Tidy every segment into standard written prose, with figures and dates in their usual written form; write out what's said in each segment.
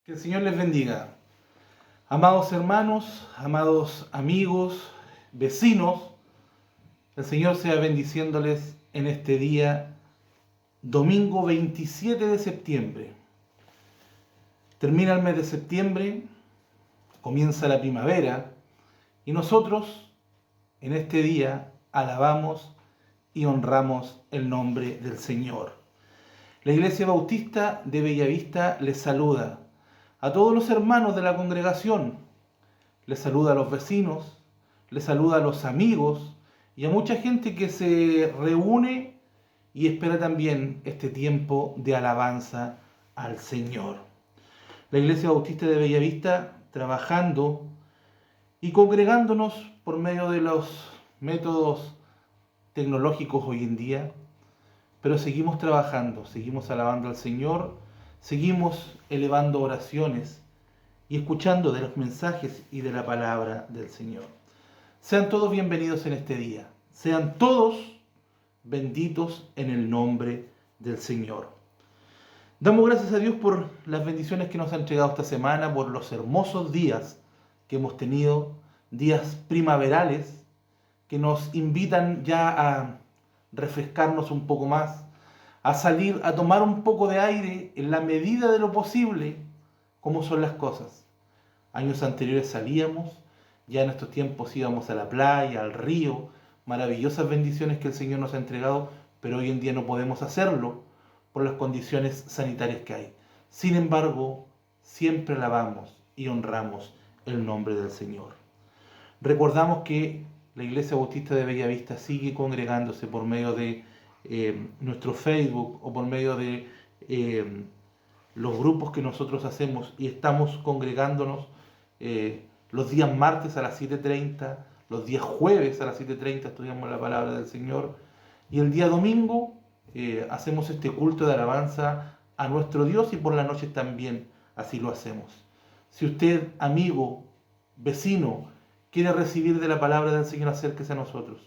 Que el Señor les bendiga. Amados hermanos, amados amigos, vecinos, el Señor sea bendiciéndoles en este día, domingo 27 de septiembre. Termina el mes de septiembre, comienza la primavera y nosotros en este día alabamos y honramos el nombre del Señor. La Iglesia Bautista de Bellavista les saluda a todos los hermanos de la congregación, les saluda a los vecinos, les saluda a los amigos y a mucha gente que se reúne y espera también este tiempo de alabanza al Señor. La Iglesia Bautista de Bellavista trabajando y congregándonos por medio de los métodos tecnológicos hoy en día, pero seguimos trabajando, seguimos alabando al Señor, seguimos elevando oraciones y escuchando de los mensajes y de la palabra del Señor. Sean todos bienvenidos en este día, sean todos benditos en el nombre del Señor. Damos gracias a Dios por las bendiciones que nos ha entregado esta semana, por los hermosos días que hemos tenido, días primaverales que nos invitan ya a refrescarnos un poco más, a salir, a tomar un poco de aire en la medida de lo posible, como son las cosas. Años anteriores salíamos, ya en estos tiempos íbamos a la playa, al río, maravillosas bendiciones que el Señor nos ha entregado, pero hoy en día no podemos hacerlo por las condiciones sanitarias que hay. Sin embargo, siempre alabamos y honramos el nombre del Señor. Recordamos que la Iglesia Bautista de Bellavista sigue congregándose por medio de nuestro Facebook o por medio de los grupos que nosotros hacemos y estamos congregándonos los días martes a las 7:30, los días jueves a las 7:30 estudiamos la palabra del Señor y el día domingo hacemos este culto de alabanza a nuestro Dios y por las noches también así lo hacemos. Si usted, amigo, vecino, quiere recibir de la palabra del Señor, acérquese a nosotros,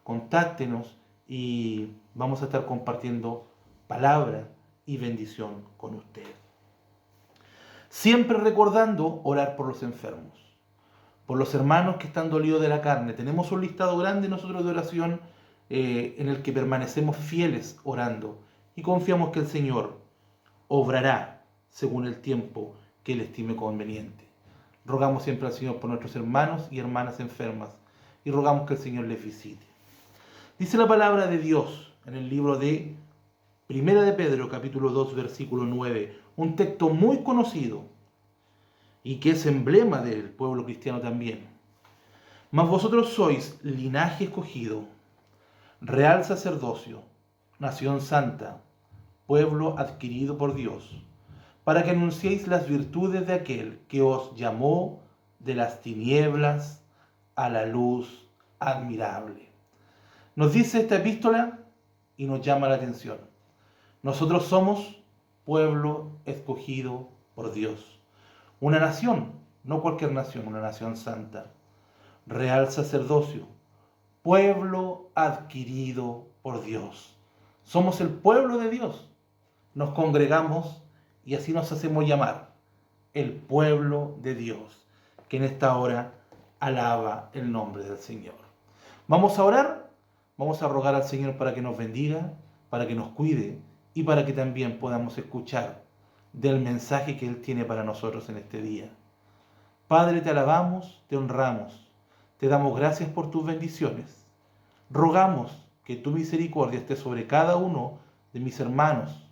contáctenos y vamos a estar compartiendo palabra y bendición con usted. Siempre recordando orar por los enfermos, por los hermanos que están dolidos de la carne. Tenemos un listado grande nosotros de oración en el que permanecemos fieles orando y confiamos que el Señor obrará según el tiempo que Él estime conveniente. Rogamos siempre al Señor por nuestros hermanos y hermanas enfermas y rogamos que el Señor les visite. Dice la palabra de Dios en el libro de Primera de Pedro, capítulo 2, versículo 9, un texto muy conocido y que es emblema del pueblo cristiano también. Mas vosotros sois linaje escogido, real sacerdocio, nación santa, pueblo adquirido por Dios, para que anunciéis las virtudes de aquel que os llamó de las tinieblas a la luz admirable. Nos dice esta epístola y nos llama la atención. Nosotros somos pueblo escogido por Dios. Una nación, no cualquier nación, una nación santa. Real sacerdocio, pueblo adquirido por Dios. Somos el pueblo de Dios. Nos congregamos y así nos hacemos llamar, el pueblo de Dios, que en esta hora alaba el nombre del Señor. Vamos a orar, vamos a rogar al Señor para que nos bendiga, para que nos cuide y para que también podamos escuchar del mensaje que Él tiene para nosotros en este día. Padre, te alabamos, te honramos, te damos gracias por tus bendiciones. Rogamos que tu misericordia esté sobre cada uno de mis hermanos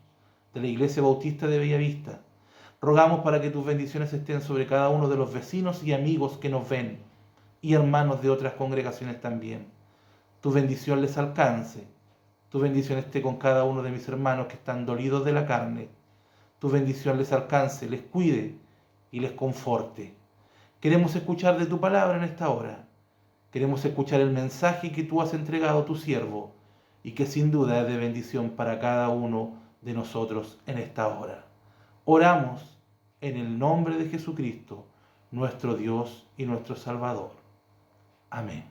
de la Iglesia Bautista de Bellavista. Rogamos para que tus bendiciones estén sobre cada uno de los vecinos y amigos que nos ven y hermanos de otras congregaciones también. Tu bendición les alcance. Tu bendición esté con cada uno de mis hermanos que están dolidos de la carne. Tu bendición les alcance, les cuide y les conforte. Queremos escuchar de tu palabra en esta hora. Queremos escuchar el mensaje que tú has entregado a tu siervo y que sin duda es de bendición para cada uno de nosotros en esta hora. Oramos en el nombre de Jesucristo, nuestro Dios y nuestro Salvador. Amén.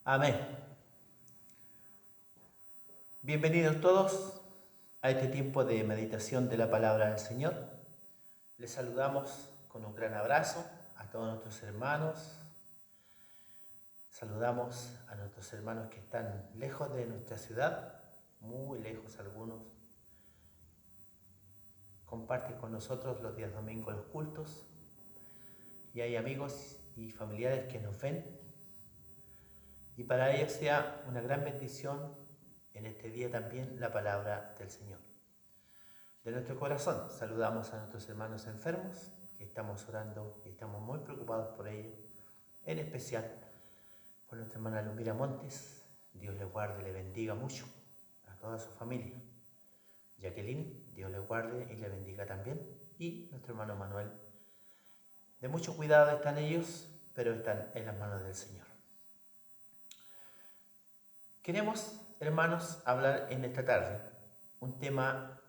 Amén. Bienvenidos todos a este tiempo de meditación de la palabra del Señor. Les saludamos con un gran abrazo a todos nuestros hermanos. Saludamos a nuestros hermanos que están lejos de nuestra ciudad, muy lejos algunos. Comparten con nosotros los días domingos los cultos. Y hay amigos y familiares que nos ven. Y para ellos sea una gran bendición en este día también la palabra del Señor. De nuestro corazón saludamos a nuestros hermanos enfermos, que estamos orando y estamos muy preocupados por ellos, en especial por nuestra hermana Lumira Montes. Dios le guarde y le bendiga mucho a toda su familia. Jacqueline, Dios le guarde y le bendiga también. Y nuestro hermano Manuel. De mucho cuidado están ellos, pero están en las manos del Señor. Queremos, hermanos, hablar en esta tarde un tema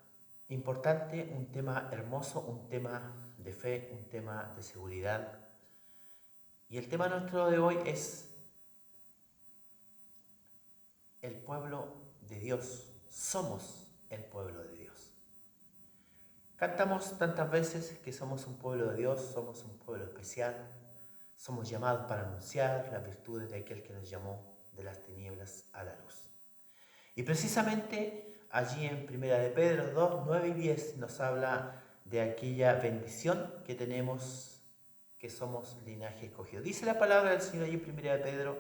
importante, un tema hermoso, un tema de fe, un tema de seguridad. Y el tema nuestro de hoy es el pueblo de Dios. Somos el pueblo de Dios. Cantamos tantas veces que somos un pueblo de Dios, somos un pueblo especial, somos llamados para anunciar las virtudes de aquel que nos llamó de las tinieblas a la luz. Y precisamente allí en 1 de Pedro 2, 9 y 10 nos habla de aquella bendición que tenemos, que somos linaje escogido. Dice la palabra del Señor allí en 1 de Pedro,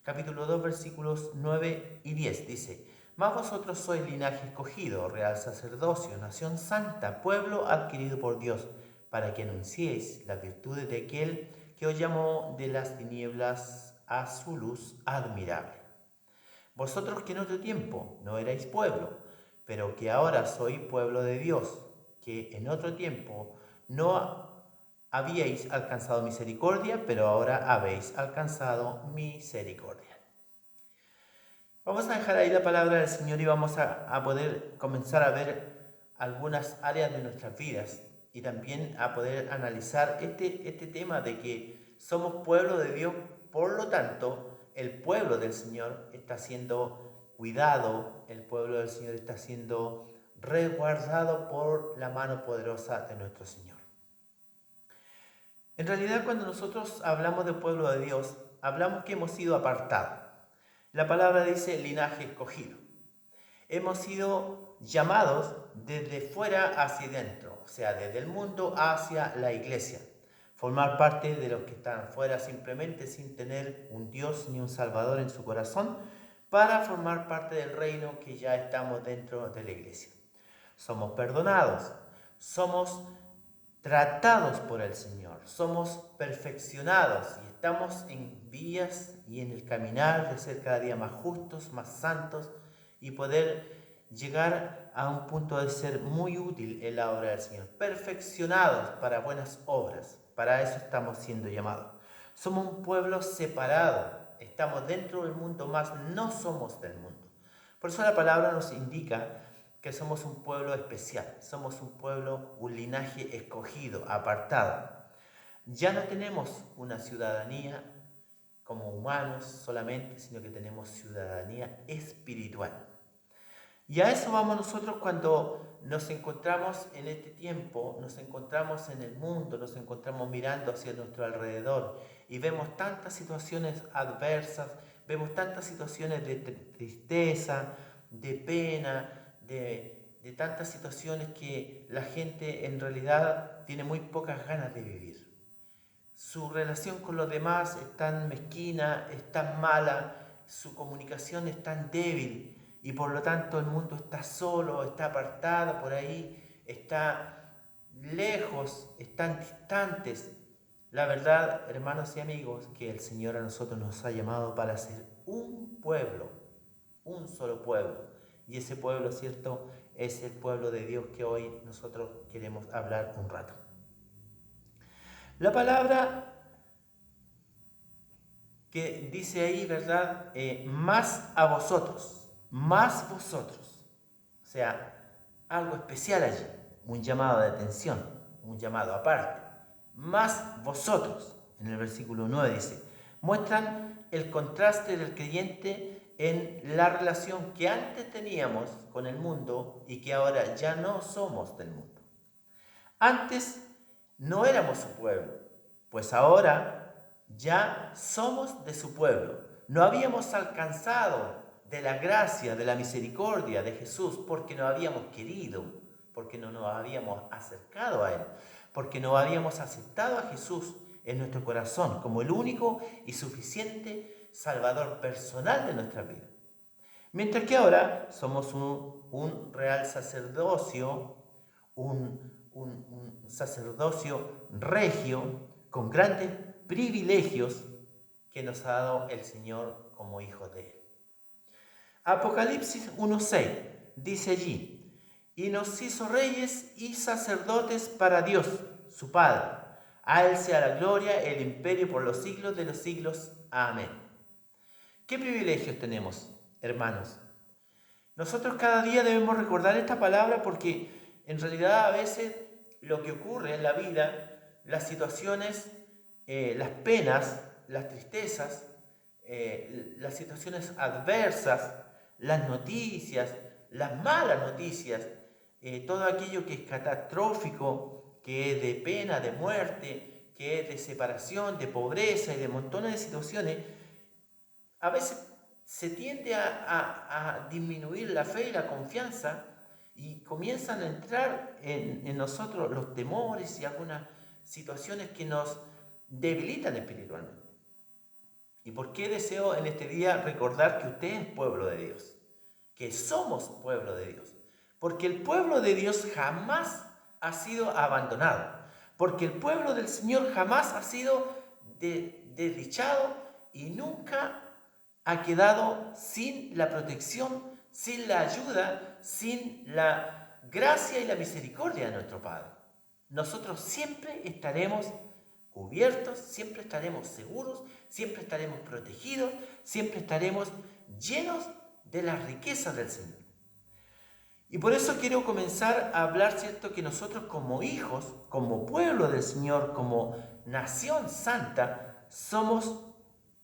capítulo 2, versículos 9 y 10. Dice: mas vosotros sois linaje escogido, real sacerdocio, nación santa, pueblo adquirido por Dios, para que anunciéis las virtudes de aquel que os llamó de las tinieblas a su luz admirable. Vosotros que en otro tiempo no erais pueblo, pero que ahora sois pueblo de Dios, que en otro tiempo no habíais alcanzado misericordia, pero ahora habéis alcanzado misericordia. Vamos a dejar ahí la palabra del Señor y vamos a poder comenzar a ver algunas áreas de nuestras vidas y también a poder analizar este tema de que somos pueblo de Dios, por lo tanto, el pueblo del Señor está siendo cuidado, el pueblo del Señor está siendo resguardado por la mano poderosa de nuestro Señor. En realidad, cuando nosotros hablamos del pueblo de Dios, hablamos que hemos sido apartados. La palabra dice linaje escogido. Hemos sido llamados desde fuera hacia dentro, o sea, desde el mundo hacia la iglesia. Formar parte de los que están fuera simplemente sin tener un Dios ni un Salvador en su corazón, para formar parte del reino que ya estamos dentro de la iglesia. Somos perdonados, somos tratados por el Señor, somos perfeccionados y estamos en vías y en el caminar de ser cada día más justos, más santos y poder llegar a un punto de ser muy útil en la obra del Señor. Perfeccionados para buenas obras, para eso estamos siendo llamados. Somos un pueblo separado, estamos dentro del mundo, mas no somos del mundo. Por eso la palabra nos indica que somos un pueblo especial, somos un pueblo, un linaje escogido, apartado. Ya no tenemos una ciudadanía como humanos solamente, sino que tenemos ciudadanía espiritual. Y a eso vamos nosotros cuando nos encontramos en este tiempo, nos encontramos en el mundo, nos encontramos mirando hacia nuestro alrededor y vemos tantas situaciones adversas, vemos tantas situaciones de tristeza, de pena, de tantas situaciones que la gente en realidad tiene muy pocas ganas de vivir. Su relación con los demás es tan mezquina, es tan mala, su comunicación es tan débil y por lo tanto el mundo está solo, está apartado por ahí, está lejos, están distantes. La verdad, hermanos y amigos, que el Señor a nosotros nos ha llamado para ser un pueblo, un solo pueblo. Y ese pueblo, ¿cierto?, es el pueblo de Dios que hoy nosotros queremos hablar un rato. La palabra que dice ahí, ¿verdad? Más a vosotros, más vosotros. O sea, algo especial allí, un llamado de atención, un llamado aparte. Más vosotros, en el versículo 9 dice, muestran el contraste del creyente en la relación que antes teníamos con el mundo y que ahora ya no somos del mundo. Antes no éramos su pueblo, pues ahora ya somos de su pueblo. No habíamos alcanzado de la gracia, de la misericordia de Jesús porque no habíamos querido, porque no nos habíamos acercado a Él, porque no habíamos aceptado a Jesús en nuestro corazón como el único y suficiente Salvador personal de nuestra vida. Mientras que ahora somos un real sacerdocio, un sacerdocio regio con grandes privilegios que nos ha dado el Señor como hijos de Él. Apocalipsis 1:6 dice allí: y nos hizo reyes y sacerdotes para Dios, su Padre. A Él sea la gloria, el imperio por los siglos de los siglos. Amén. ¿Qué privilegios tenemos, hermanos? Nosotros cada día debemos recordar esta palabra porque en realidad a veces lo que ocurre en la vida, las situaciones, las penas, las tristezas, las situaciones adversas, las noticias, las malas noticias, todo aquello que es catastrófico, que es de pena, de muerte, que es de separación, de pobreza y de montones de situaciones, a veces se tiende a disminuir la fe y la confianza y comienzan a entrar en nosotros los temores y algunas situaciones que nos debilitan espiritualmente. ¿Y por qué deseo en este día recordar que usted es pueblo de Dios? Que somos pueblo de Dios. Porque el pueblo de Dios jamás ha sido abandonado. Porque el pueblo del Señor jamás ha sido desdichado y nunca ha quedado sin la protección, sin la ayuda, sin la gracia y la misericordia de nuestro Padre. Nosotros siempre estaremos cubiertos, siempre estaremos seguros, siempre estaremos protegidos, siempre estaremos llenos de las riquezas del Señor. Y por eso quiero comenzar a hablar, ¿cierto?, que nosotros como hijos, como pueblo del Señor, como nación santa, somos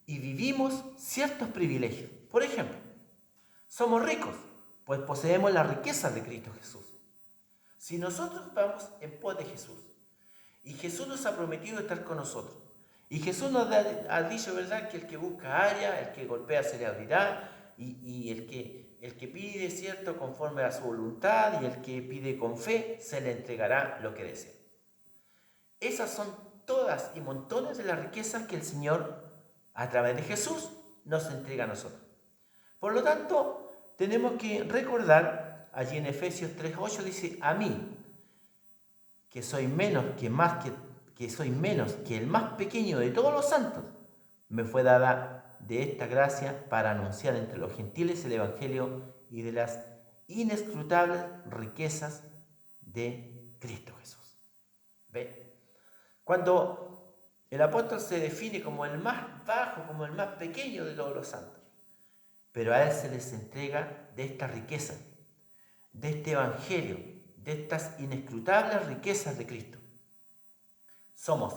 y vivimos ciertos privilegios. Por ejemplo, somos ricos, pues poseemos las riquezas de Cristo Jesús. Si nosotros vamos en pos de Jesús, y Jesús nos ha prometido estar con nosotros, y Jesús nos ha dicho, ¿verdad?, que el que busca halla, el que golpea se le abrirá, y el que pide, ¿cierto?, conforme a su voluntad, y el que pide con fe, se le entregará lo que desea. Esas son todas y montones de las riquezas que el Señor, a través de Jesús, nos entrega a nosotros. Por lo tanto, tenemos que recordar, allí en Efesios 3:8 dice: a mí, que soy menos que el más pequeño de todos los santos, me fue dada de esta gracia para anunciar entre los gentiles el Evangelio y de las inescrutables riquezas de Cristo Jesús. ¿Ve? Cuando el apóstol se define como el más bajo, como el más pequeño de todos los santos, pero a él se les entrega de esta riqueza, de este Evangelio, de estas inescrutables riquezas de Cristo. Somos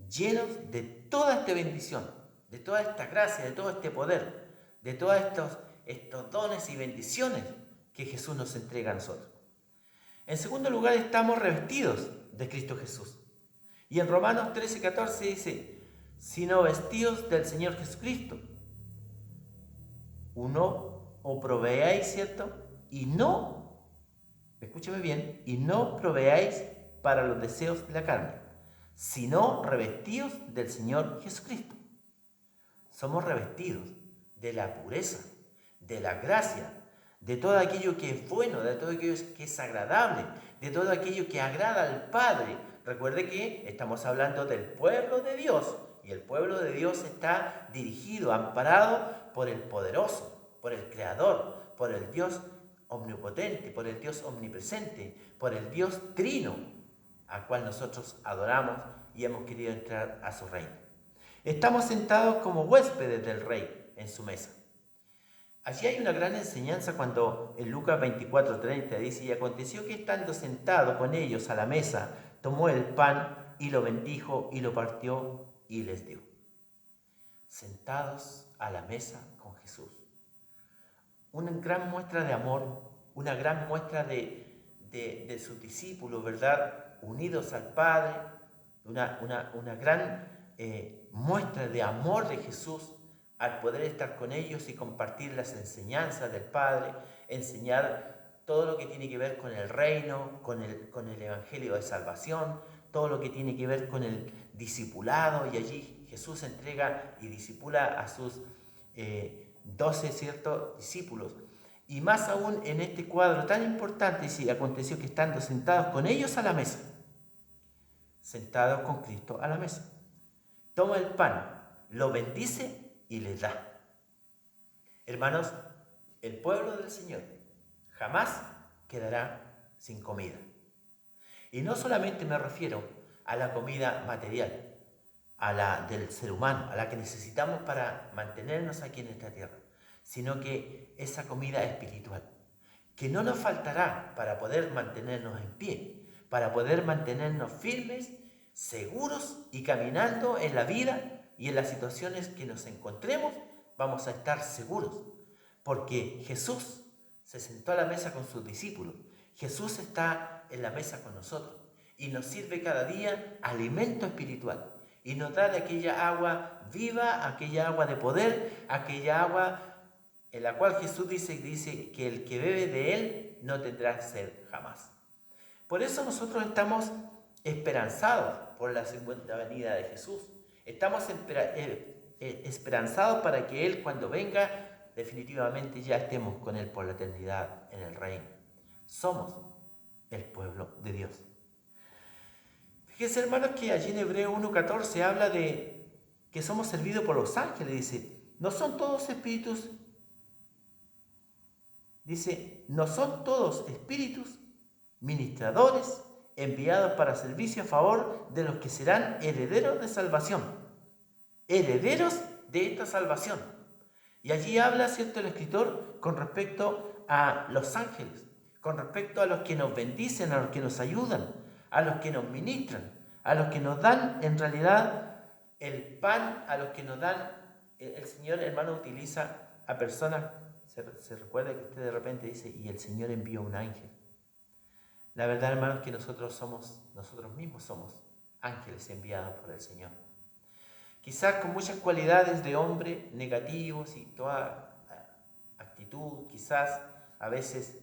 llenos de toda esta bendición, de toda esta gracia, de todo este poder, de todos estos dones y bendiciones que Jesús nos entrega a nosotros. En segundo lugar, estamos revestidos de Cristo Jesús. Y en Romanos 13:14 dice: sino vestidos del Señor Jesucristo, o proveáis, ¿cierto? Y no, escúchame bien, y no proveáis para los deseos de la carne, sino revestidos del Señor Jesucristo. Somos revestidos de la pureza, de la gracia, de todo aquello que es bueno, de todo aquello que es agradable, de todo aquello que agrada al Padre. Recuerde que estamos hablando del pueblo de Dios, y el pueblo de Dios está dirigido, amparado por el poderoso, por el Creador, por el Dios omnipotente, por el Dios omnipresente, por el Dios trino, al cual nosotros adoramos y hemos querido entrar a su reino. Estamos sentados como huéspedes del Rey en su mesa. Allí hay una gran enseñanza cuando en Lucas 24:30 dice: y aconteció que estando sentado con ellos a la mesa, tomó el pan y lo bendijo y lo partió y les dio. sentados a la mesa con Jesús. Una gran muestra de amor, una gran muestra de sus discípulos, ¿verdad? Unidos al Padre, una gran muestra de amor de Jesús al poder estar con ellos y compartir las enseñanzas del Padre, enseñar todo lo que tiene que ver con el reino, con el evangelio de salvación, todo lo que tiene que ver con el discipulado, y allí Jesús entrega y discipula a sus 12 ciertos discípulos. Y más aún en este cuadro tan importante, dice, aconteció que estando sentados con ellos a la mesa, sentados con Cristo a la mesa, toma el pan, lo bendice y les da. Hermanos, el pueblo del Señor jamás quedará sin comida. Y no solamente me refiero a la comida material, a la del ser humano, a la que necesitamos para mantenernos aquí en esta tierra, sino que esa comida espiritual, que no nos faltará para poder mantenernos en pie, para poder mantenernos firmes, seguros y caminando en la vida y en las situaciones que nos encontremos, vamos a estar seguros, porque Jesús se sentó a la mesa con sus discípulos. Jesús está en la mesa con nosotros y nos sirve cada día alimento espiritual y nos da de aquella agua viva, aquella agua de poder, aquella agua en la cual Jesús dice que el que bebe de él no tendrá sed jamás. Por eso nosotros estamos esperanzados por la segunda venida de Jesús. Estamos esperanzados para que Él, cuando venga, definitivamente ya estemos con Él por la eternidad en el reino. Somos el pueblo de Dios. Fíjense, hermanos, que allí en Hebreo 1:14 habla de que somos servidos por los ángeles. Dice, no son todos espíritus. Dice, no son todos espíritus ministradores enviados para servicio a favor de los que serán herederos de salvación. Herederos de esta salvación. Y allí habla, ¿cierto?, el escritor con respecto a los ángeles, con respecto a los que nos bendicen, a los que nos ayudan, a los que nos ministran, a los que nos dan en realidad el pan, a los que nos dan. El Señor, hermano, utiliza a personas. Se recuerda que usted de repente dice, y el Señor envió un ángel. La verdad, hermanos, que nosotros mismos somos ángeles enviados por el Señor. Quizás con muchas cualidades de hombre negativos y toda actitud, quizás a veces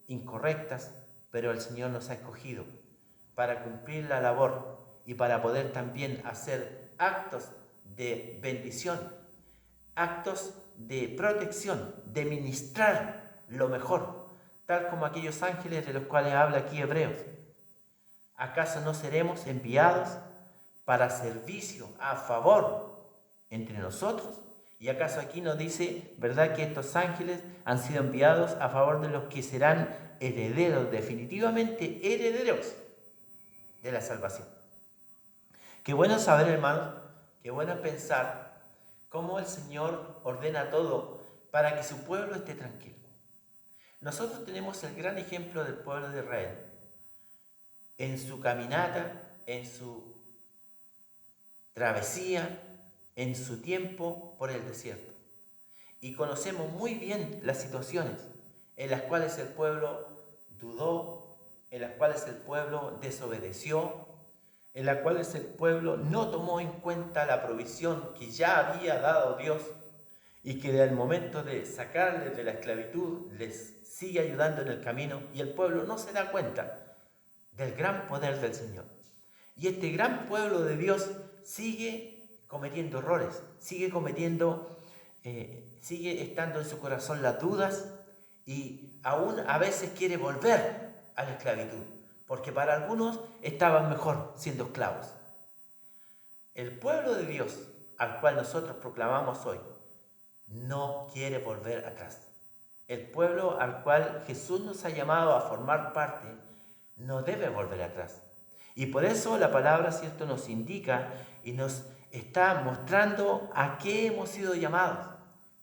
incorrectas, pero el Señor nos ha escogido para cumplir la labor y para poder también hacer actos de bendición, actos de protección, de ministrar lo mejor, tal como aquellos ángeles de los cuales habla aquí Hebreos. ¿Acaso no seremos enviados para servicio a favor entre nosotros? ¿Y acaso aquí nos dice, verdad, que estos ángeles han sido enviados a favor de los que serán herederos, definitivamente herederos de la salvación? Qué bueno saber, hermanos, qué bueno pensar cómo el Señor ordena todo para que su pueblo esté tranquilo. Nosotros tenemos el gran ejemplo del pueblo de Israel en su caminata, en su travesía, en su tiempo por el desierto. Y conocemos muy bien las situaciones en las cuales el pueblo dudó, en las cuales el pueblo desobedeció, en las cuales el pueblo no tomó en cuenta la provisión que ya había dado Dios y que al momento de sacarles de la esclavitud les sigue ayudando en el camino, y el pueblo no se da cuenta del gran poder del Señor. Y este gran pueblo de Dios sigue cometiendo errores, sigue estando en su corazón las dudas, y aún a veces quiere volver a la esclavitud, porque para algunos estaban mejor siendo esclavos. El pueblo de Dios, al cual nosotros proclamamos hoy, no quiere volver atrás. El pueblo al cual Jesús nos ha llamado a formar parte no debe volver atrás. Y por eso la palabra, ¿cierto?, nos indica y nos está mostrando a qué hemos sido llamados,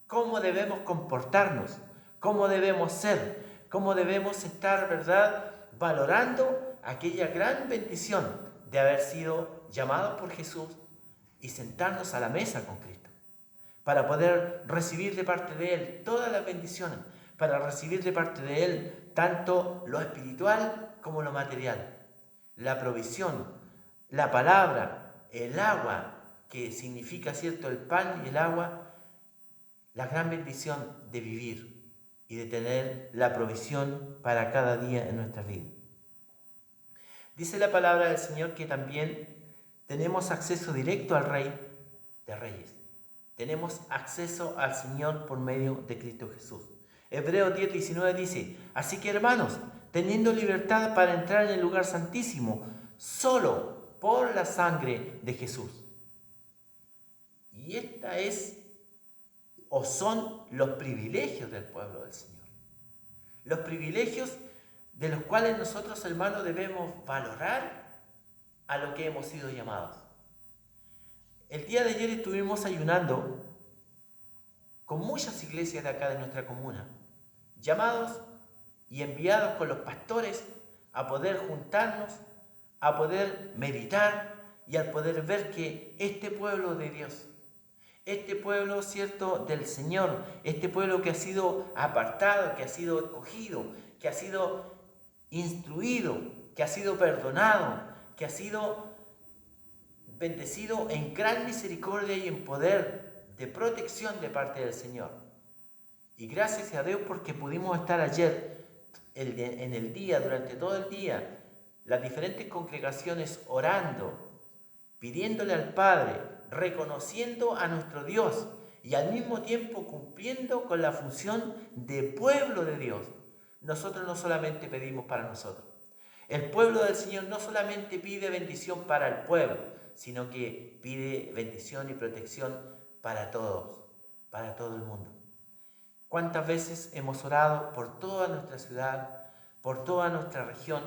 cómo debemos comportarnos, cómo debemos ser, cómo debemos estar, ¿verdad?, valorando aquella gran bendición de haber sido llamados por Jesús y sentarnos a la mesa con Cristo, para poder recibir de parte de Él todas las bendiciones, para recibir de parte de Él tanto lo espiritual como lo material, la provisión, la palabra, el agua, que significa, ¿cierto?, el pan y el agua, la gran bendición de vivir y de tener la provisión para cada día en nuestra vida. Dice la palabra del Señor que también tenemos acceso directo al Rey de Reyes. Tenemos acceso al Señor por medio de Cristo Jesús. Hebreos 10:19 dice: así que, hermanos, teniendo libertad para entrar en el lugar santísimo, solo por la sangre de Jesús. Y esta es o son los privilegios del pueblo del Señor. Los privilegios de los cuales nosotros, hermanos, debemos valorar a lo que hemos sido llamados. El día de ayer estuvimos ayunando con muchas iglesias de acá de nuestra comuna, llamados y enviados con los pastores a poder juntarnos, a poder meditar y a poder ver que este pueblo de Dios, este pueblo, cierto, del Señor, este pueblo que ha sido apartado, que ha sido escogido, que ha sido instruido, que ha sido perdonado, que ha sido bendecido en gran misericordia y en poder de protección de parte del Señor. Y gracias a Dios porque pudimos estar ayer, en el día, durante todo el día, las diferentes congregaciones orando, pidiéndole al Padre, reconociendo a nuestro Dios y al mismo tiempo cumpliendo con la función de pueblo de Dios. Nosotros no solamente pedimos para nosotros. El pueblo del Señor no solamente pide bendición para el pueblo, sino que pide bendición y protección para todos, para todo el mundo. ¿Cuántas veces hemos orado por toda nuestra ciudad, por toda nuestra región,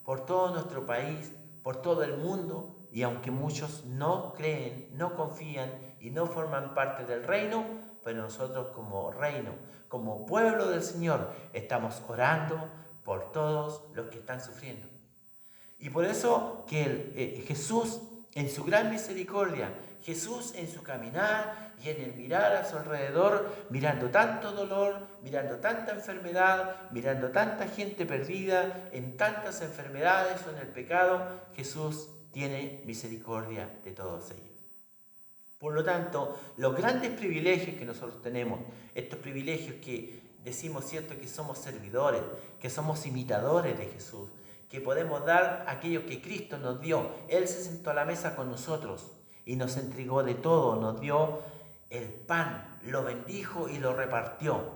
por todo nuestro país, por todo el mundo? Y aunque muchos no creen, no confían y no forman parte del reino, pero nosotros como reino, como pueblo del Señor, estamos orando por todos los que están sufriendo. Y por eso que Jesús, en su gran misericordia, Jesús en su caminar y en el mirar a su alrededor, mirando tanto dolor, mirando tanta enfermedad, mirando tanta gente perdida en tantas enfermedades o en el pecado, Jesús tiene misericordia de todos ellos. Por lo tanto, los grandes privilegios que nosotros tenemos, estos privilegios que decimos, ¿cierto?, que somos servidores, que somos imitadores de Jesús, que podemos dar aquello que Cristo nos dio. Él se sentó a la mesa con nosotros y nos entregó de todo, nos dio el pan, lo bendijo y lo repartió.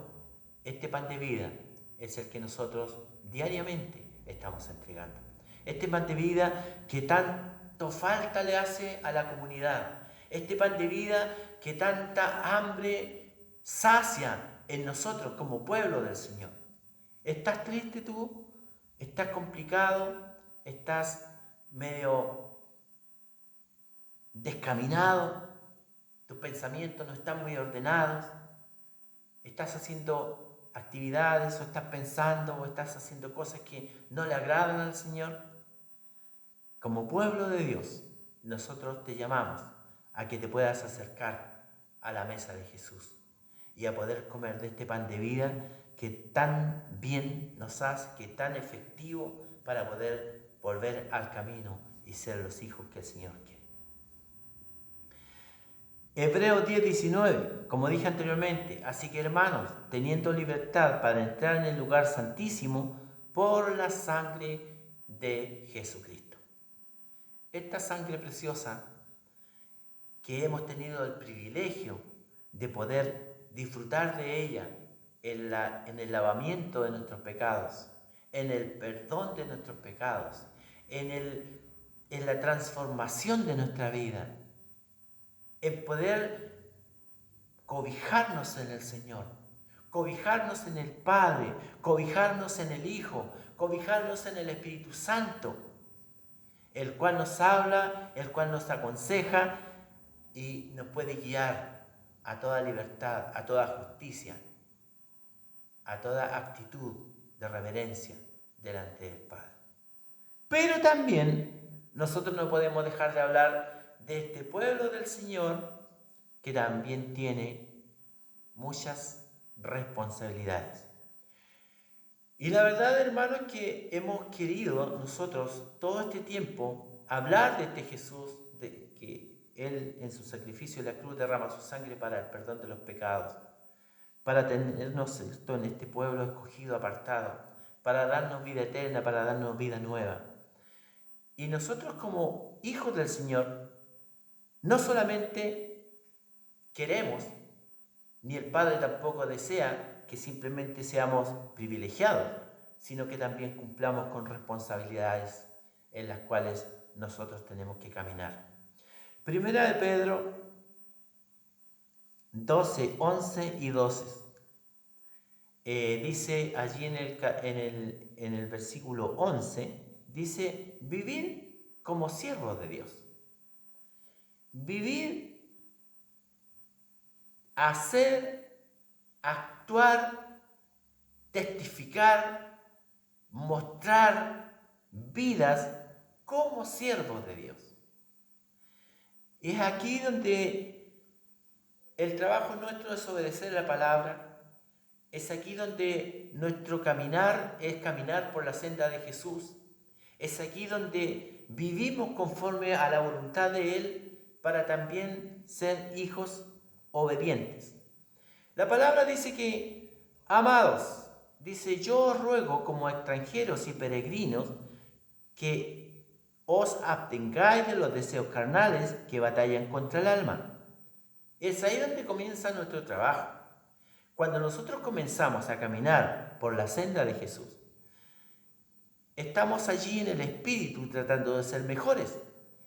Este pan de vida es el que nosotros diariamente estamos entregando. Este pan de vida que tanto falta le hace a la comunidad. Este pan de vida que tanta hambre sacia en nosotros como pueblo del Señor. ¿Estás triste tú? ¿Estás complicado? ¿Estás medio descaminado? ¿Tus pensamientos no están muy ordenados? ¿Estás haciendo actividades o estás pensando o estás haciendo cosas que no le agradan al Señor? Como pueblo de Dios, nosotros te llamamos a que te puedas acercar a la mesa de Jesús y a poder comer de este pan de vida que tan bien nos hace, que tan efectivo para poder volver al camino y ser los hijos que el Señor quiere. Hebreos 10:19, como dije anteriormente, así que, hermanos, teniendo libertad para entrar en el lugar santísimo por la sangre de Jesucristo. Esta sangre preciosa que hemos tenido el privilegio de poder disfrutar de ella en el lavamiento de nuestros pecados, en el perdón de nuestros pecados, en la transformación de nuestra vida, en poder cobijarnos en el Señor, cobijarnos en el Padre, cobijarnos en el Hijo, cobijarnos en el Espíritu Santo, el cual nos habla, el cual nos aconseja y nos puede guiar a toda libertad, a toda justicia, a toda actitud de reverencia delante del Padre. Pero también nosotros no podemos dejar de hablar de este pueblo del Señor que también tiene muchas responsabilidades. Y la verdad, hermano, es que hemos querido nosotros todo este tiempo hablar de este Jesús, de que Él en su sacrificio en la cruz derrama su sangre para el perdón de los pecados, para tenernos en este pueblo escogido, apartado, para darnos vida eterna, para darnos vida nueva. Y nosotros como hijos del Señor, no solamente queremos, ni el Padre tampoco desea que simplemente seamos privilegiados, sino que también cumplamos con responsabilidades en las cuales nosotros tenemos que caminar. Primera de Pedro 12, 11 y 12. Dice allí en el versículo 11, dice, vivir como siervos de Dios. Vivir, hacer, actuar, testificar, mostrar vidas como siervos de Dios. Es aquí donde el trabajo nuestro es obedecer la palabra. Es aquí donde nuestro caminar es caminar por la senda de Jesús. Es aquí donde vivimos conforme a la voluntad de Él para también ser hijos obedientes. La palabra dice que, amados, dice, yo os ruego como extranjeros y peregrinos que os abstengáis de los deseos carnales que batallan contra el alma. Es ahí donde comienza nuestro trabajo. Cuando nosotros comenzamos a caminar por la senda de Jesús, estamos allí en el Espíritu tratando de ser mejores.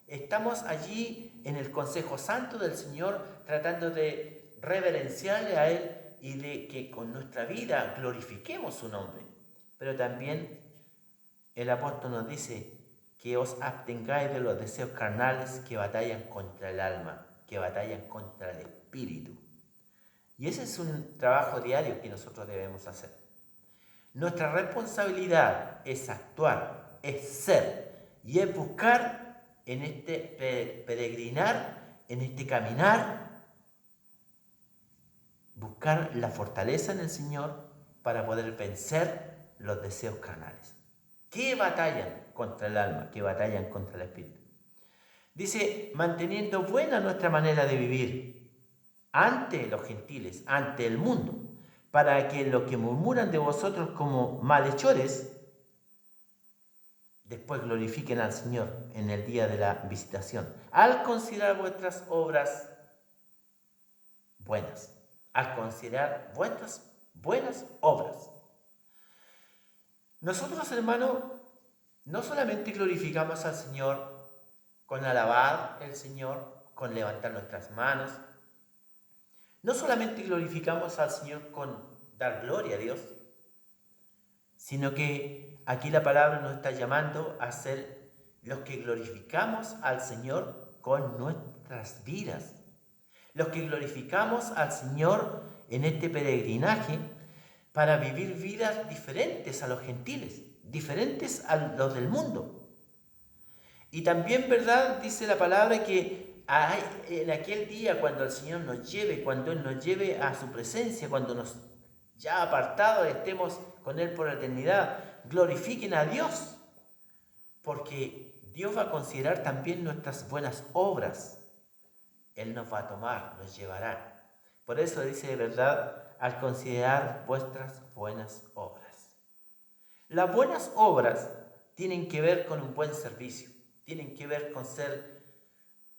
Estamos allí en el consejo santo del Señor tratando de reverenciarle a Él y de que con nuestra vida glorifiquemos su nombre. Pero también el apóstol nos dice que os abstengáis de los deseos carnales que batallan contra el alma, que batallan contra el espíritu. Y ese es un trabajo diario que nosotros debemos hacer. Nuestra responsabilidad es actuar, es ser y es buscar en este peregrinar, en este caminar, buscar la fortaleza en el Señor para poder vencer los deseos carnales. ¿Qué batallan contra el alma? ¿Qué batallan contra el espíritu? Dice, manteniendo buena nuestra manera de vivir ante los gentiles, ante el mundo, para que los que murmuran de vosotros como malhechores, después glorifiquen al Señor en el día de la visitación, al considerar vuestras obras buenas, al considerar vuestras buenas obras. Nosotros, hermanos, no solamente glorificamos al Señor con alabar al Señor, con levantar nuestras manos, no solamente glorificamos al Señor con dar gloria a Dios, sino que aquí la palabra nos está llamando a ser los que glorificamos al Señor con nuestras vidas. Los que glorificamos al Señor en este peregrinaje para vivir vidas diferentes a los gentiles, diferentes a los del mundo. Y también, ¿verdad? Dice la palabra que en aquel día cuando el Señor nos lleve, cuando Él nos lleve a su presencia, cuando nos ya apartados estemos con Él por la eternidad, glorifiquen a Dios, porque Dios va a considerar también nuestras buenas obras. Él nos va a tomar, nos llevará. Por eso dice de verdad, al considerar vuestras buenas obras. Las buenas obras tienen que ver con un buen servicio, tienen que ver con ser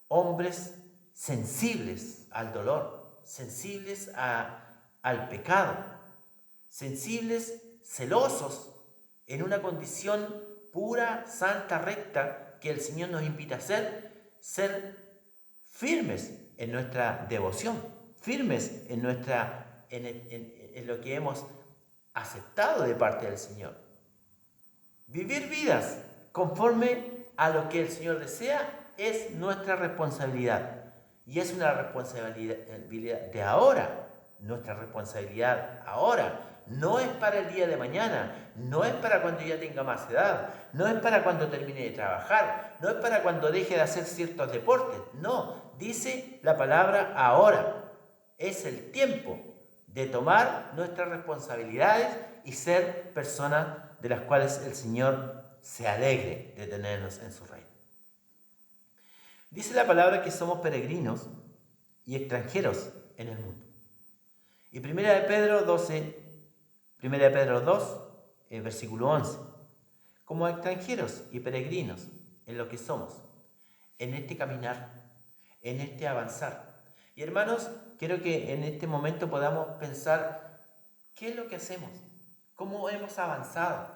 hombres sensibles al dolor, sensibles al pecado, sensibles, celosos, en una condición pura, santa, recta, que el Señor nos invita a ser firmes en nuestra devoción, firmes en lo que hemos aceptado de parte del Señor. Vivir vidas conforme a lo que el Señor desea es nuestra responsabilidad. Y es una responsabilidad de ahora, nuestra responsabilidad ahora, no es para el día de mañana, no es para cuando ya tenga más edad, no es para cuando termine de trabajar, no es para cuando deje de hacer ciertos deportes, no, dice la palabra ahora. Es el tiempo de tomar nuestras responsabilidades y ser personas de las cuales el Señor se alegre de tenernos en su reino. Dice la palabra que somos peregrinos y extranjeros en el mundo. Y 1 Pedro 2, versículo 11. Como extranjeros y peregrinos en lo que somos, en este caminar, en este avanzar. Y hermanos, quiero que en este momento podamos pensar qué es lo que hacemos, cómo hemos avanzado,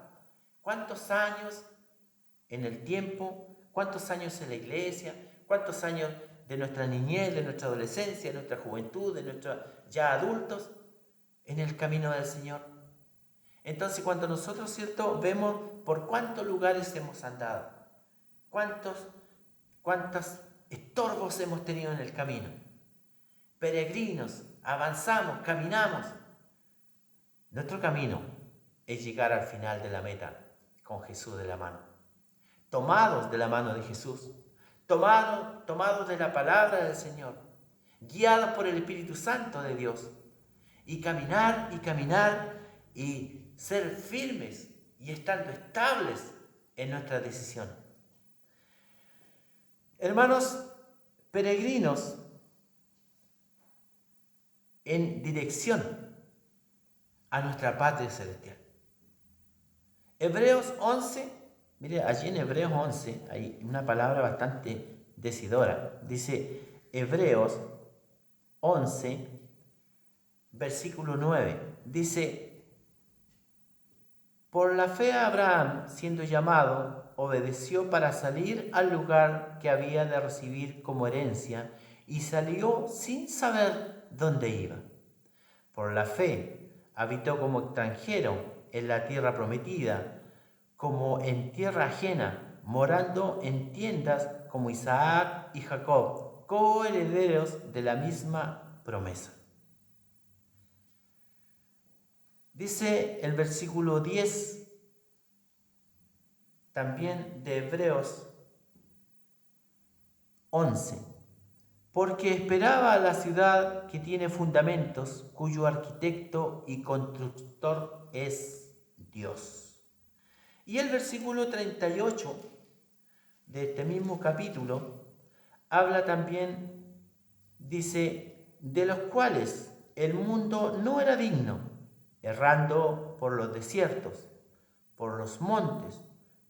cuántos años en el tiempo, cuántos años en la iglesia, cuántos años de nuestra niñez, de nuestra adolescencia, de nuestra juventud, de nuestros ya adultos, en el camino del Señor. Entonces, cuando nosotros, ¿cierto?, vemos por cuántos lugares hemos andado, cuántos estorbos hemos tenido en el camino, peregrinos, avanzamos, caminamos. Nuestro camino es llegar al final de la meta con Jesús de la mano, tomados de la mano de Jesús, tomados de la palabra del Señor, guiados por el Espíritu Santo de Dios, y caminar y ser firmes y estando estables en nuestra decisión. Hermanos, peregrinos en dirección a nuestra patria celestial. Hebreos 11, mire, allí en Hebreos 11 hay una palabra bastante decidora. Dice Hebreos 11, versículo 9. Dice: por la fe Abraham, siendo llamado, obedeció para salir al lugar que había de recibir como herencia y salió sin saber dónde iba. Por la fe habitó como extranjero en la tierra prometida, como en tierra ajena, morando en tiendas como Isaac y Jacob, coherederos de la misma promesa. Dice el versículo 10 también de Hebreos 11, porque esperaba la ciudad que tiene fundamentos, cuyo arquitecto y constructor es Dios. Y el versículo 38 de este mismo capítulo habla también, dice, de los cuales el mundo no era digno, errando por los desiertos, por los montes,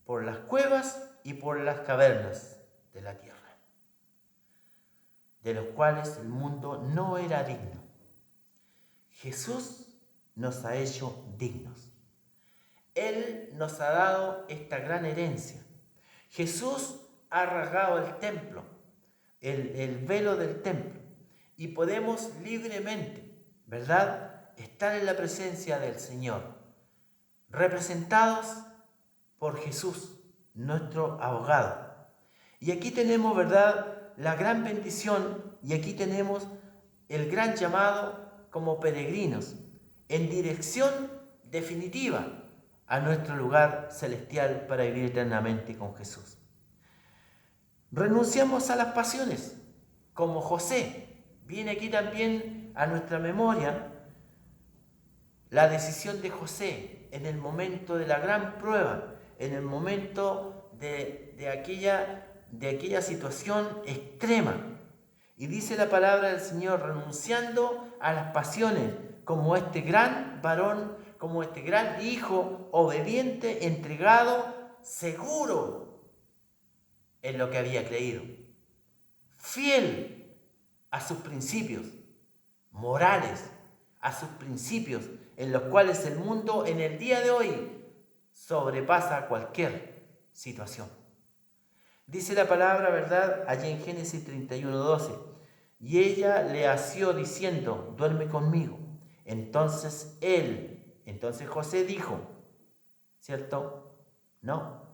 por las cuevas y por las cavernas de la tierra, de los cuales el mundo no era digno. Jesús nos ha hecho dignos. Él nos ha dado esta gran herencia. Jesús ha rasgado el templo, el velo del templo, y podemos libremente, ¿verdad?, estar en la presencia del Señor, representados por Jesús, nuestro abogado. Y aquí tenemos, ¿verdad?, la gran bendición, y aquí tenemos el gran llamado como peregrinos, en dirección definitiva a nuestro lugar celestial para vivir eternamente con Jesús. Renunciamos a las pasiones, como José. Viene aquí también a nuestra memoria la decisión de José en el momento de la gran prueba, en el momento de aquella situación extrema. Y dice la palabra del Señor, renunciando a las pasiones, como este gran varón, como este gran hijo, obediente, entregado, seguro en lo que había creído, fiel a sus principios morales, a sus principios en los cuales el mundo en el día de hoy sobrepasa cualquier situación. Dice la palabra, ¿verdad?, allí en Génesis 31:12, y ella le asió diciendo, duerme conmigo. Entonces José dijo, ¿cierto? No.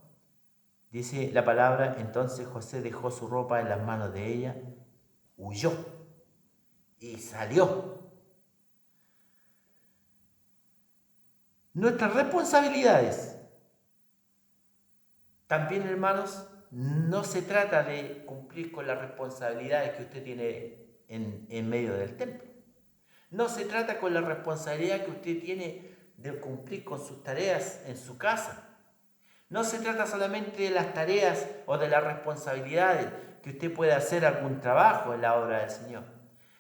Dice la palabra, entonces José dejó su ropa en las manos de ella, huyó y salió. nuestras responsabilidades. También, hermanos, no se trata de cumplir con las responsabilidades que usted tiene en medio del templo. No se trata con la responsabilidad que usted tiene de cumplir con sus tareas en su casa. No se trata solamente de las tareas o de las responsabilidades que usted puede hacer algún trabajo en la obra del Señor,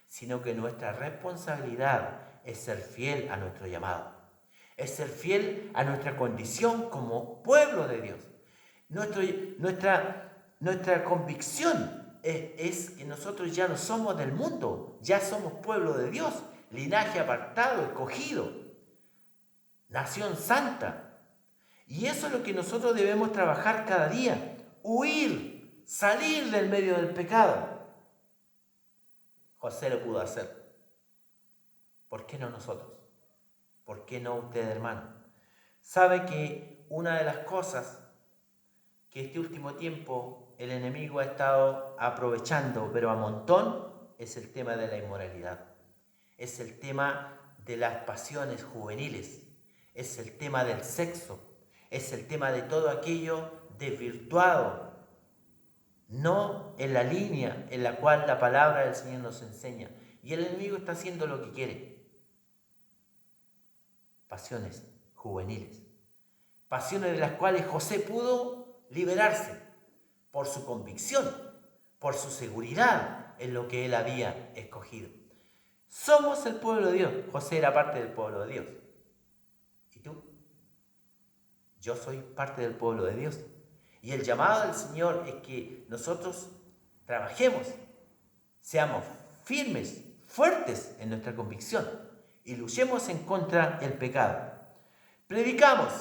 sino que nuestra responsabilidad es ser fiel a nuestro llamado, es ser fiel a nuestra condición como pueblo de Dios. Nuestra convicción es que nosotros ya no somos del mundo, ya somos pueblo de Dios, linaje apartado, escogido, nación santa. Y eso es lo que nosotros debemos trabajar cada día, huir, salir del medio del pecado. José lo pudo hacer. ¿Por qué no nosotros? ¿Por qué no usted, hermano? Sabe que una de las cosas que este último tiempo el enemigo ha estado aprovechando, pero a montón, es el tema de la inmoralidad. Es el tema de las pasiones juveniles. Es el tema del sexo. Es el tema de todo aquello desvirtuado, no en la línea en la cual la palabra del Señor nos enseña. Y el enemigo está haciendo lo que quiere. Pasiones juveniles. Pasiones de las cuales José pudo liberarse por su convicción, por su seguridad en lo que él había escogido. Somos el pueblo de Dios. José era parte del pueblo de Dios. ¿Y tú? Yo soy parte del pueblo de Dios. Y el llamado del Señor es que nosotros trabajemos, seamos firmes, fuertes en nuestra convicción y luchemos en contra del pecado. Predicamos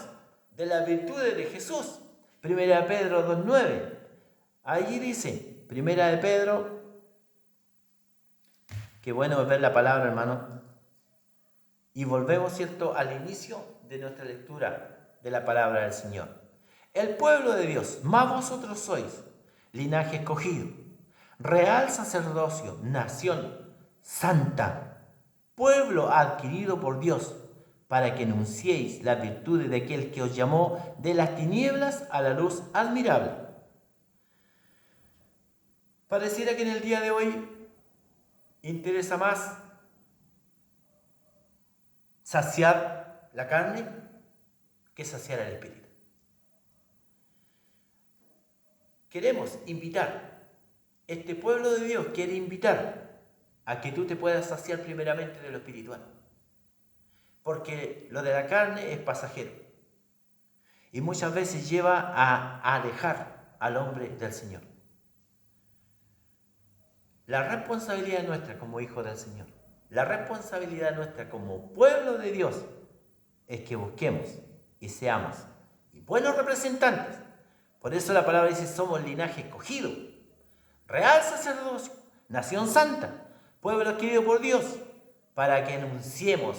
de las virtudes de Jesús. 1 Pedro 2:9. Allí dice, 1 Pedro, qué bueno ver la palabra, hermano. Y volvemos, ¿cierto?, al inicio de nuestra lectura de la palabra del Señor. El pueblo de Dios, más vosotros sois, linaje escogido, real sacerdocio, nación santa, pueblo adquirido por Dios, para que anunciéis las virtudes de aquel que os llamó de las tinieblas a la luz admirable. Pareciera que en el día de hoy interesa más saciar la carne que saciar el espíritu. Queremos invitar, este pueblo de Dios quiere invitar a que tú te puedas saciar primeramente de lo espiritual. Porque lo de la carne es pasajero. Y muchas veces lleva a alejar al hombre del Señor. La responsabilidad nuestra como hijos del Señor, la responsabilidad nuestra como pueblo de Dios, es que busquemos y seamos buenos representantes. Por eso la palabra dice, somos linaje escogido, real sacerdocio, nación santa, pueblo adquirido por Dios, para que anunciemos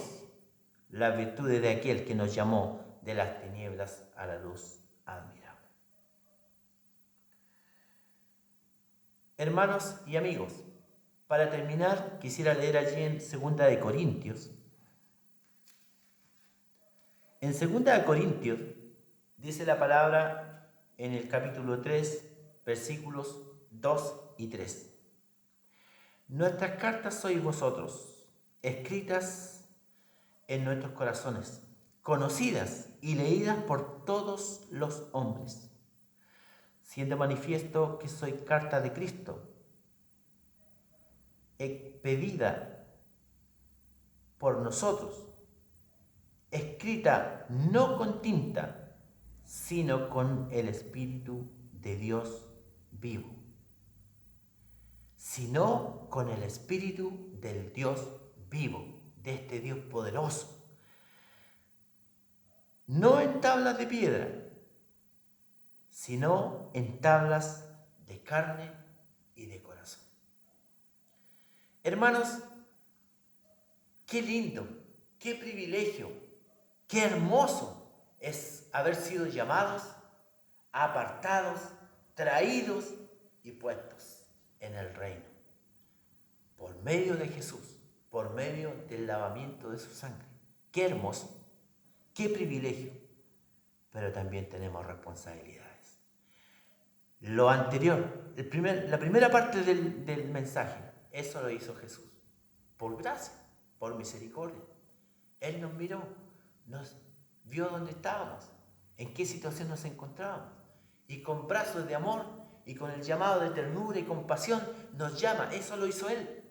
las virtudes de aquel que nos llamó de las tinieblas a la luz admirable. Hermanos y amigos, para terminar, quisiera leer allí en 2 Corintios. En 2 Corintios dice la palabra en el capítulo 3, versículos 2 y 3. Nuestras cartas sois vosotros, escritas en nuestros corazones, conocidas y leídas por todos los hombres, siendo manifiesto que soy carta de Cristo, expedida por nosotros, escrita no con tinta, sino con el Espíritu de Dios vivo, sino con el Espíritu del Dios vivo, de este Dios poderoso, no en tablas de piedra, sino en tablas de carne y de corazón. Hermanos, qué lindo, qué privilegio, qué hermoso es haber sido llamados, apartados, traídos y puestos en el reino. Por medio de Jesús, por medio del lavamiento de su sangre. Qué qué privilegio, pero también tenemos responsabilidades. Lo anterior, la primera parte del mensaje, eso lo hizo Jesús, por gracia, por misericordia. Él nos miró, nos vio dónde estábamos, en qué situación nos encontrábamos, y con brazos de amor y con el llamado de ternura y compasión nos llama. Eso lo hizo Él.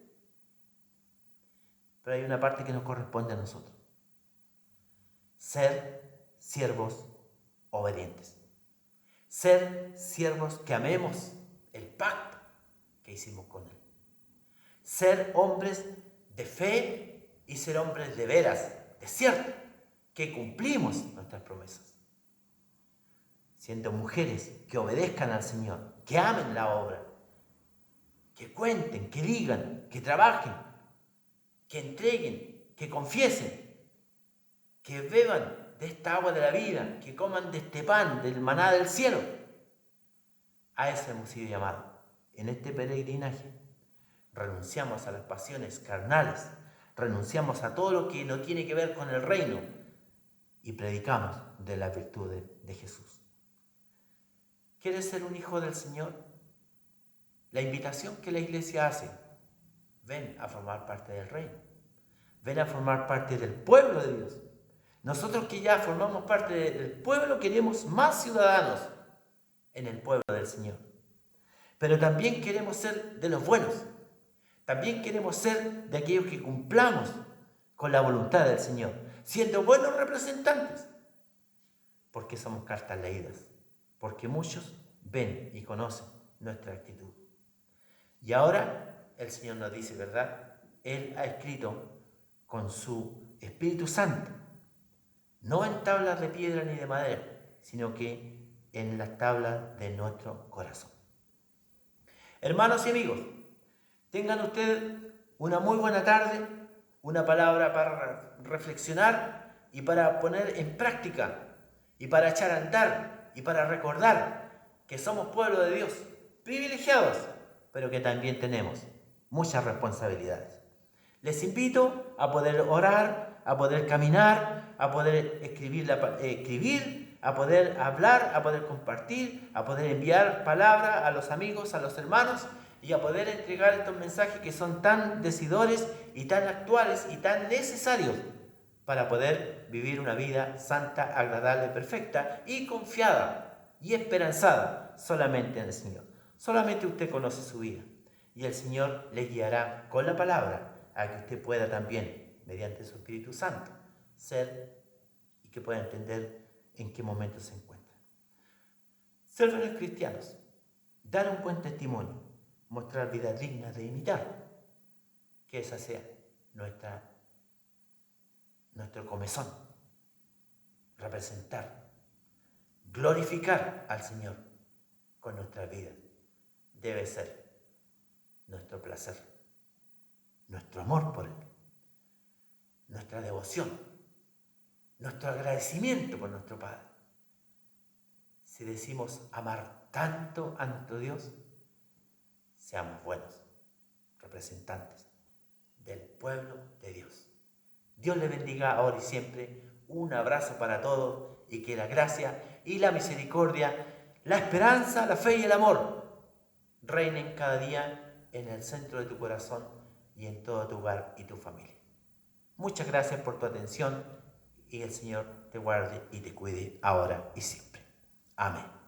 Pero hay una parte que nos corresponde a nosotros: ser siervos obedientes, ser siervos que amemos el pacto que hicimos con Él, ser hombres de fe y ser hombres de veras, de cierto, que cumplimos nuestras promesas, siendo mujeres que obedezcan al Señor, que amen la obra, que cuenten, que digan, que trabajen, que entreguen, que confiesen, que beban de esta agua de la vida, que coman de este pan, del maná del cielo. A eso hemos sido llamados. En este peregrinaje renunciamos a las pasiones carnales, renunciamos a todo lo que no tiene que ver con el reino y predicamos de las virtudes de Jesús. ¿Quieres ser un hijo del Señor? La invitación que la iglesia hace: ven a formar parte del reino, ven a formar parte del pueblo de Dios. Nosotros que ya formamos parte del pueblo queremos más ciudadanos en el pueblo del Señor. Pero también queremos ser de los buenos. También queremos ser de aquellos que cumplamos con la voluntad del Señor, siendo buenos representantes, porque somos cartas leídas, porque muchos ven y conocen nuestra actitud. Y ahora el Señor nos dice, ¿verdad? Él ha escrito con su Espíritu Santo, no en tablas de piedra ni de madera, sino que en las tablas de nuestro corazón. Hermanos y amigos, tengan ustedes una muy buena tarde, una palabra para reflexionar y para poner en práctica y para echar a andar y para recordar que somos pueblo de Dios, privilegiados, pero que también tenemos muchas responsabilidades. Les invito a poder orar, a poder caminar, a poder escribir, a poder hablar, a poder compartir, a poder enviar palabra a los amigos, a los hermanos, y a poder entregar estos mensajes que son tan decidores y tan actuales y tan necesarios para poder vivir una vida santa, agradable, perfecta y confiada y esperanzada solamente en el Señor. Solamente usted conoce su vida y el Señor le guiará con la palabra a que usted pueda también, mediante su Espíritu Santo, ser y que pueda entender en qué momento se encuentra. Ser buenos cristianos, dar un buen testimonio, mostrar vidas dignas de imitar, que esa sea nuestro comezón, representar, glorificar al Señor con nuestra vida, debe ser nuestro placer, nuestro amor por Él, nuestra devoción, nuestro agradecimiento por nuestro Padre. Si decimos amar tanto a nuestro Dios, seamos buenos representantes del pueblo de Dios. Dios les bendiga ahora y siempre. Un abrazo para todos y que la gracia y la misericordia, la esperanza, la fe y el amor reinen cada día en el centro de tu corazón y en todo tu hogar y tu familia. Muchas gracias por tu atención y el Señor te guarde y te cuide ahora y siempre. Amén.